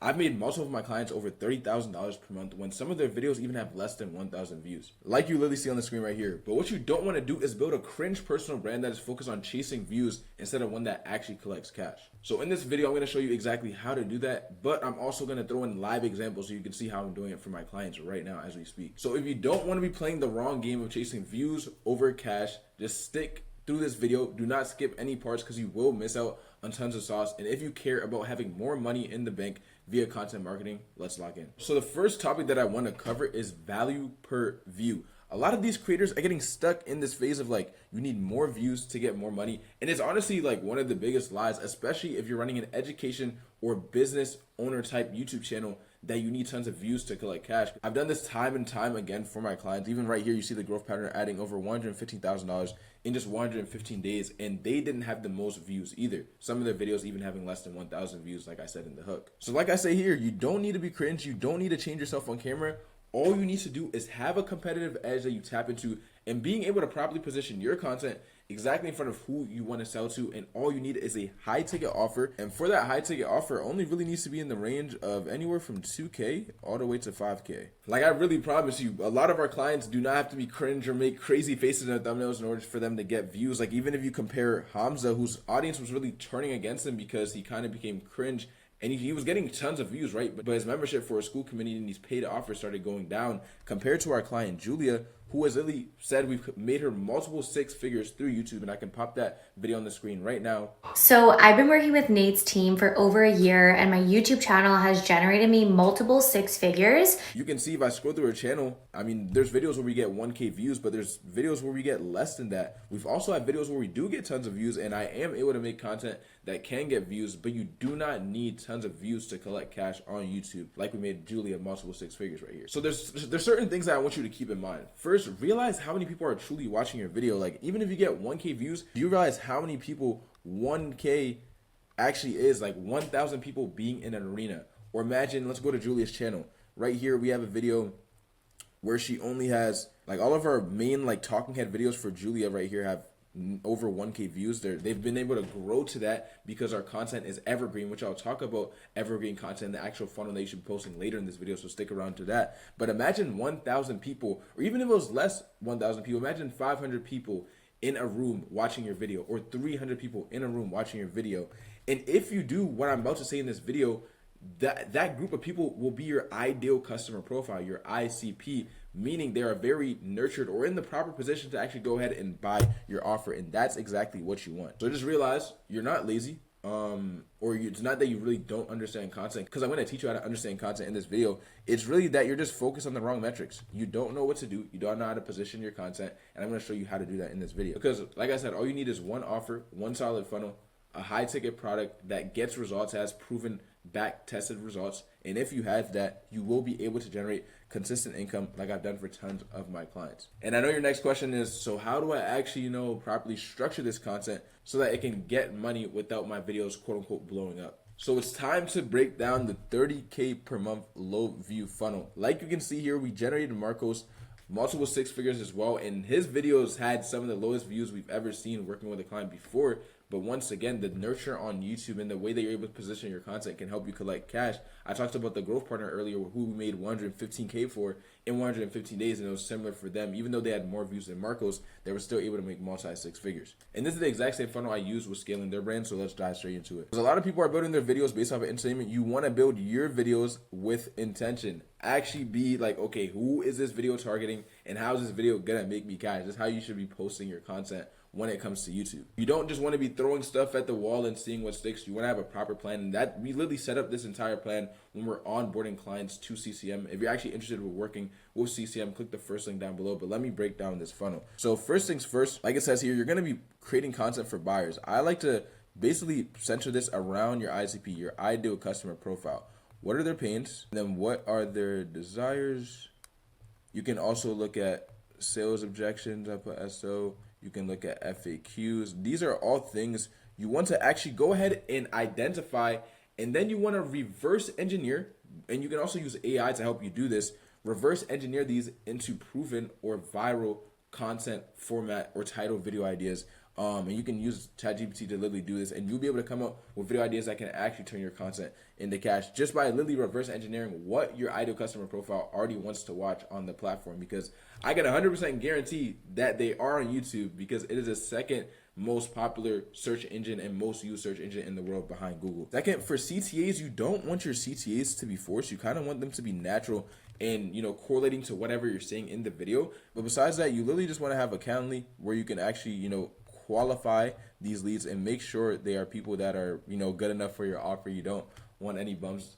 I've made most of my clients over $30,000 per month when some of their videos even have less than 1,000 views. Like you literally see on the screen right here. But what you don't want to do is build a cringe personal brand that is focused on chasing views instead of one that actually collects cash. So in this video, I'm going to show you exactly how to do that, but I'm also going to throw in live examples so you can see how I'm doing it for my clients right now as we speak. So if you don't want to be playing the wrong game of chasing views over cash, just stick through this video. Do not skip any parts because you will miss out on tons of sauce. And if you care about having more money in the bank via content marketing, let's lock in. So the first topic that I want to cover is value per view. A lot of these creators are getting stuck in this phase of like, you need more views to get more money. And it's honestly like one of the biggest lies, especially if you're running an education or business owner type YouTube channel, that you need tons of views to collect cash. I've done this time and time again for my clients. Even right here, you see the growth pattern adding over $115,000 in just 115 days, and they didn't have the most views either. Some of their videos even having less than 1,000 views, like I said in the hook. So like I say here, you don't need to be cringe. You don't need to change yourself on camera. All you need to do is have a competitive edge that you tap into, and being able to properly position your content exactly in front of who you want to sell to. And all you need is a high ticket offer. And for that high ticket offer, only really needs to be in the range of anywhere from 2K all the way to 5K. Like I really promise you, a lot of our clients do not have to be cringe or make crazy faces in their thumbnails in order for them to get views. Like even if you compare Hamza, whose audience was really turning against him because he kind of became cringe, and he was getting tons of views, right? But his membership for a school community and these paid offers started going down compared to our client, Julia, who has literally said we've made her multiple six figures through YouTube. And I can pop that video on the screen right now. So I've been working with Nate's team for over a year, and my YouTube channel has generated me multiple six figures. You can see if I scroll through her channel, I mean, there's videos where we get 1K views, but there's videos where we get less than that. We've also had videos where we do get tons of views, and I am able to make content that can get views, but you do not need tons of views to collect cash on YouTube, like we made Julia multiple six figures right here. So there's certain things that I want you to keep in mind. First, realize how many people are truly watching your video. Like even if you get 1K views, do you realize how many people 1K actually is? Like 1,000 people being in an arena. Or imagine, let's go to Julia's channel. Right here we have a video where she only has, like, all of our main like talking head videos for Julia right here have over 1K views. They've been able to grow to that because our content is evergreen, which I'll talk about evergreen content, the actual funnel that you should be posting later in this video, so stick around to that. But imagine 1,000 people, or even if it was less 1,000 people, imagine 500 people in a room watching your video, or 300 people in a room watching your video. And if you do what I'm about to say in this video, that group of people will be your ideal customer profile, your ICP, meaning they are very nurtured or in the proper position to actually go ahead and buy your offer. And that's exactly what you want. So just realize you're not lazy, it's not that you really don't understand content, because I'm going to teach you how to understand content in this video. It's really that you're just focused on the wrong metrics. You don't know what to do. You don't know how to position your content. And I'm going to show you how to do that in this video. Because like I said, all you need is one offer, one solid funnel, a high ticket product that gets results, has proven back tested results. And if you have that, you will be able to generate consistent income like I've done for tons of my clients. And I know your next question is, so how do I actually, properly structure this content so that it can get money without my videos quote unquote blowing up? So it's time to break down the 30K per month low view funnel. Like you can see here, we generated Marcos multiple six figures as well, and his videos had some of the lowest views we've ever seen working with a client before. But once again, the nurture on YouTube and the way that you're able to position your content can help you collect cash. I talked about the growth partner earlier, who we made 115K for in 115 days, and it was similar for them. Even though they had more views than Marcos, they were still able to make multi six figures. And this is the exact same funnel I use with scaling their brand, so let's dive straight into it. Because a lot of people are building their videos based off of entertainment. You want to build your videos with intention. Actually be like, okay, who is this video targeting, and how is this video gonna make me cash? That's how you should be posting your content when it comes to YouTube. You don't just want to be throwing stuff at the wall and seeing what sticks. You want to have a proper plan, and that we literally set up this entire plan when we're onboarding clients to CCM. If you're actually interested in working with CCM, click the first link down below. But let me break down this funnel. So first things first, like it says here, you're going to be creating content for buyers. I like to basically center this around your ICP, your ideal customer profile. What are their pains? And then what are their desires? You can also look at sales objections. I put SO. You can look at FAQs. These are all things you want to actually go ahead and identify, and then you want to reverse engineer, and you can also use AI to help you do this, reverse engineer these into proven or viral content format or title video ideas And you can use ChatGPT to literally do this, and you'll be able to come up with video ideas that can actually turn your content into cash just by literally reverse engineering what your ideal customer profile already wants to watch on the platform. Because I can 100% guarantee that they are on YouTube, because it is the second most popular search engine and most used search engine in the world behind Google. Second, for CTAs, you don't want your CTAs to be forced. You kind of want them to be natural and, correlating to whatever you're saying in the video. But besides that, you literally just want to have a Calendly where you can actually, qualify these leads and make sure they are people that are, good enough for your offer. You don't want any bums,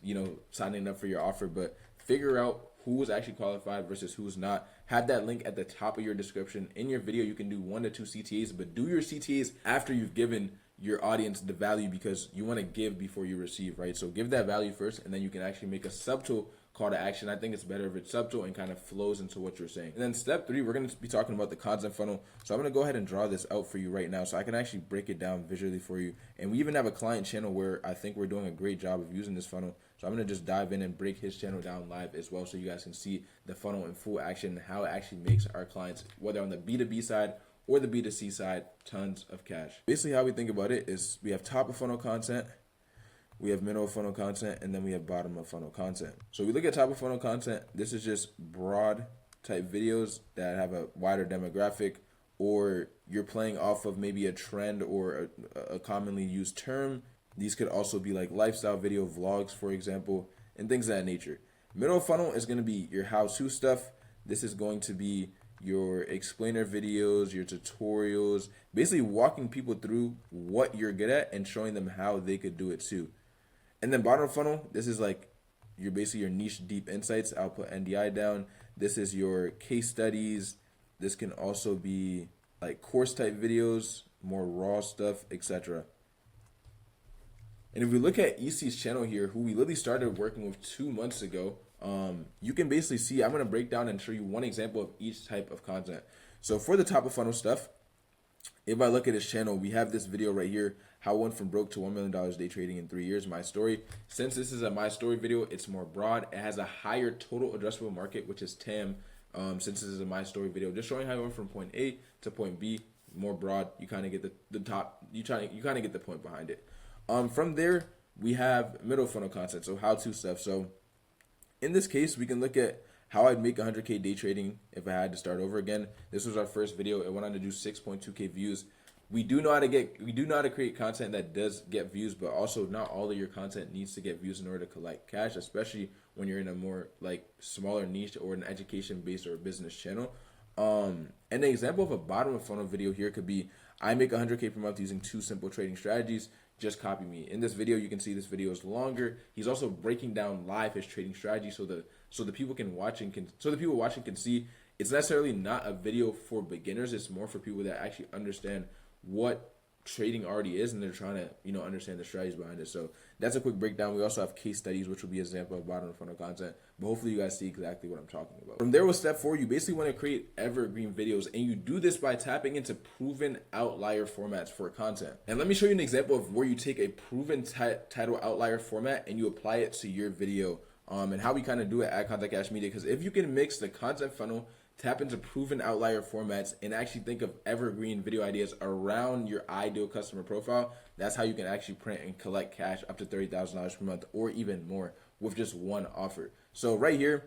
signing up for your offer, but figure out who is actually qualified versus who's not. Have that link at the top of your description. In your video, you can do 1 to 2 CTAs, but do your CTAs after you've given your audience the value, because you want to give before you receive, right? So give that value first, and then you can actually make a subtle call to action. I think it's better if it's subtle and kind of flows into what you're saying. And then step 3, we're going to be talking about the content funnel. So I'm going to go ahead and draw this out for you right now so I can actually break it down visually for you. And we even have a client channel where I think we're doing a great job of using this funnel. So I'm going to just dive in and break his channel down live as well, so you guys can see the funnel in full action and how it actually makes our clients, whether on the B2B side or the B2C side, tons of cash. Basically, how we think about it is we have top of funnel content, we have middle of funnel content, and then we have bottom of funnel content. So we look at top of funnel content. This is just broad type videos that have a wider demographic, or you're playing off of maybe a trend or a commonly used term. These could also be like lifestyle video vlogs, for example, and things of that nature. Middle of funnel is going to be your how-to stuff. This is going to be your explainer videos, your tutorials, basically walking people through what you're good at and showing them how they could do it too. And then bottom of funnel, this is like your niche deep insights. I'll put NDI down. This is your case studies. This can also be like course type videos, more raw stuff, etc. And if we look at EC's channel here, who we literally started working with 2 months ago, you can basically see, I'm going to break down and show you one example of each type of content. So for the top of funnel stuff, if I look at his channel, we have this video right here, how I went from broke to $1 million day trading in 3 years, my story. Since this is a my story video, it's more broad. It has a higher total addressable market, which is TAM. Since this is a my story video, just showing how I went from point A to point B, more broad. You kind of get the top, you kind of get the point behind it. From there, we have middle funnel content, so how-to stuff. So in this case, we can look at how I'd make 100K day trading if I had to start over again. This was our first video. It went on to do 6.2K views. We do know how to create content that does get views, but also not all of your content needs to get views in order to collect cash, especially when you're in a more like smaller niche or an education-based or a business channel. An example of a bottom of funnel video here could be, I make 100K per month using 2 simple trading strategies. Just copy me. In this video, you can see this video is longer. He's also breaking down live his trading strategy so the people watching can see it's necessarily not a video for beginners. It's more for people that actually understand what trading already is, and they're trying to understand the strategies behind it. So that's a quick breakdown. We also have case studies, which will be an example of bottom of funnel content, but hopefully you guys see exactly what I'm talking about. From there, with step 4, you basically want to create evergreen videos, and you do this by tapping into proven outlier formats for content. And let me show you an example of where you take a proven title outlier format and you apply it to your video, and how we kind of do it at Content Cash Media. Because if you can mix the content funnel, tap into proven outlier formats, and actually think of evergreen video ideas around your ideal customer profile, that's how you can actually print and collect cash up to $30,000 per month or even more with just one offer. So right here,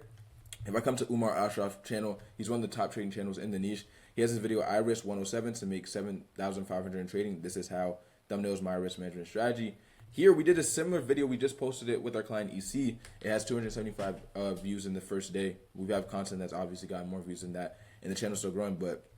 if I come to Umar Ashraf channel, he's one of the top trading channels in the niche. He has this video, iRisk 107 to make $7,500 in trading. This is how thumbnails my risk management strategy. Here, we did a similar video. We just posted it with our client EC. It has 275 views in the first day. We have content that's obviously got more views than that, and the channel's still growing. But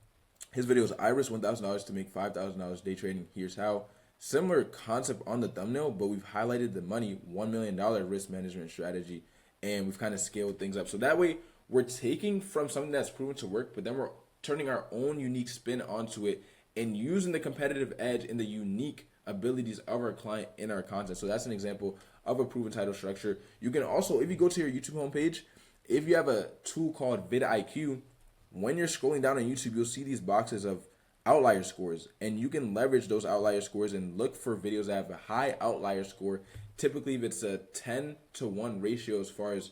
his video is iRisk $1,000 to make $5,000 day trading. Here's how. Similar concept on the thumbnail, but we've highlighted the money, $1 million risk management strategy, and we've kind of scaled things up. So that way, we're taking from something that's proven to work, but then we're turning our own unique spin onto it and using the competitive edge and the unique abilities of our client in our content. So that's an example of a proven title structure. You can also, if you go to your YouTube homepage, if you have a tool called vidIQ, when you're scrolling down on YouTube, you'll see these boxes of outlier scores, and you can leverage those outlier scores and look for videos that have a high outlier score. Typically, if it's a 10-to-1 ratio as far as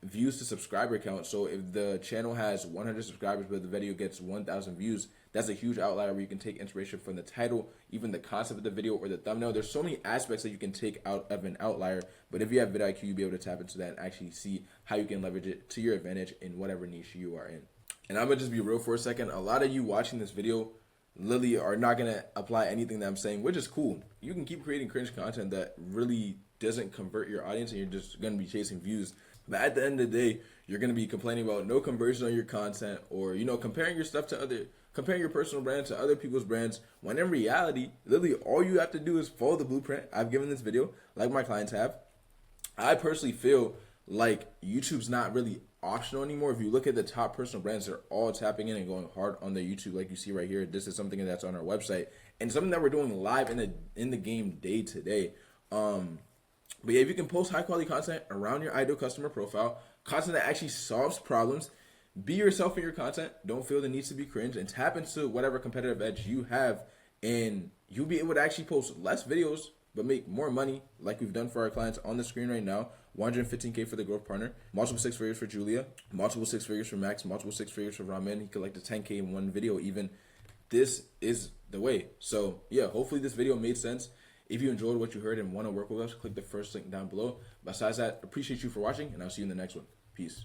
views to subscriber count. So if the channel has 100 subscribers but the video gets 1,000 views, That's a huge outlier where you can take inspiration from the title, even the concept of the video or the thumbnail. There's so many aspects that you can take out of an outlier. But if you have vidIQ, you'll be able to tap into that and actually see how you can leverage it to your advantage in whatever niche you are in. And I'm going to just be real for a second. A lot of you watching this video literally are not going to apply anything that I'm saying, which is cool. You can keep creating cringe content that really doesn't convert your audience and you're just going to be chasing views. But at the end of the day, you're going to be complaining about no conversion on your content, or, you know, comparing your stuff to comparing your personal brand to other people's brands, when in reality, literally all you have to do is follow the blueprint I've given this video, like my clients have. I personally feel like YouTube's not really optional anymore. If you look at the top personal brands, they're all tapping in and going hard on their YouTube, like you see right here. This is something that's on our website and something that we're doing live in the game day to day. But yeah, if you can post high quality content around your ideal customer profile, content that actually solves problems, be yourself in your content, don't feel the need to be cringe, and tap into whatever competitive edge you have, and you'll be able to actually post less videos but make more money, like we've done for our clients on the screen right now. 115K for the growth partner, multiple 6 figures for Julia, multiple 6 figures for Max, multiple 6 figures for Ramen. He collected 10K in one video even. This is the way. So yeah, hopefully this video made sense. If you enjoyed what you heard and want to work with us, click the first link down below. Besides that, appreciate you for watching, and I'll see you in the next one. Peace.